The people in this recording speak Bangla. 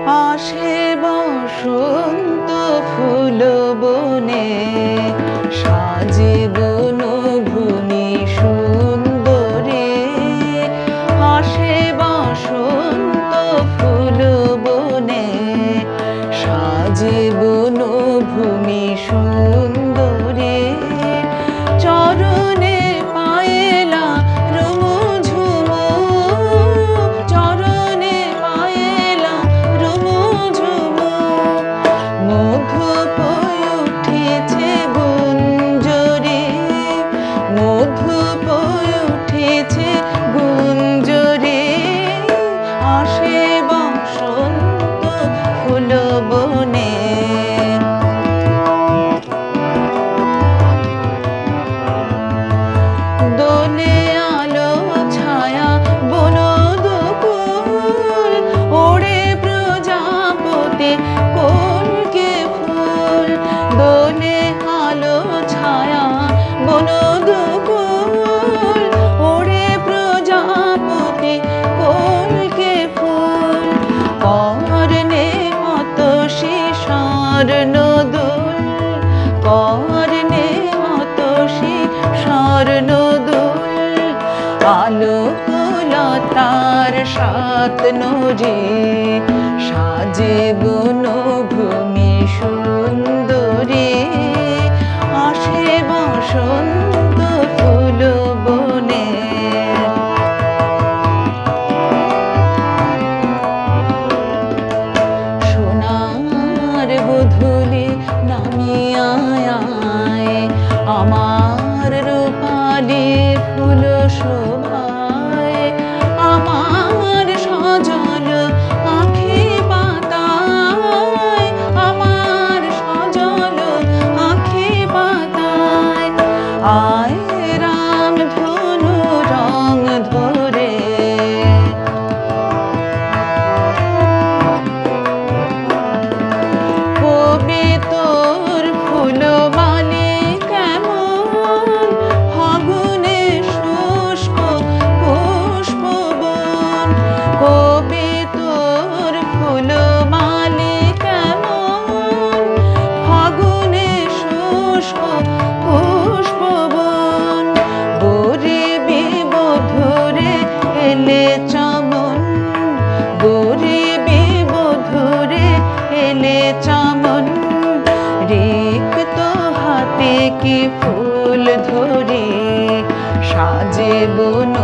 আসে বসন্ত ফুল বনে, সাজে বনভূমি সুন্দরে। আসে বসন্ত ফুল বনে, সাজে বনভূমি সুন্দরে। চরণে পায়েলা রুমঝুমু, চরণে পায়েলা রুমঝুমু। মধু বয়ে উঠেছে গুঞ্জরে, মধু বয়ে উঠেছে গুঞ্জরে। আসে বসন্ত ফুল বনে। দোলে আলো ছায়া বন দুকুল, ওড়ে প্রজাপতি কলকে ফুল। দোলে আলো ছায়া বন দুকুল, ওড়ে প্রজাপতি কলকে ফুল। কর্ণে কত সে স্বর্ণদুল, কর্ণে কত সে স্বর্ণদুল। আলোকলতার সাত নূরে, সাজে বনভূমি সুন্দরে। আসে বসন্ত ফুল বনে। সোনার গোধূলি নামিয়া আয়, আমার রূপালি ফুল শোভায়। আমার সজল আঁখি পাতায়, আমার সজল আঁখি পাতায়। আয় রাম ধনু রং ধরে, কবি তোর ফুলমালি কেমন, ফাগুনে শুষ্ক পুষ্পবন। কবি তোর ফুলমালি কেমন, ফাগুনে শুষ্ক পুষ্পবন। গরিবি বধূরে এলে চমন, গরিবি বধূরে এলে চমন। রিক্ত হাতে কি ফুল ধরে, সাজে বন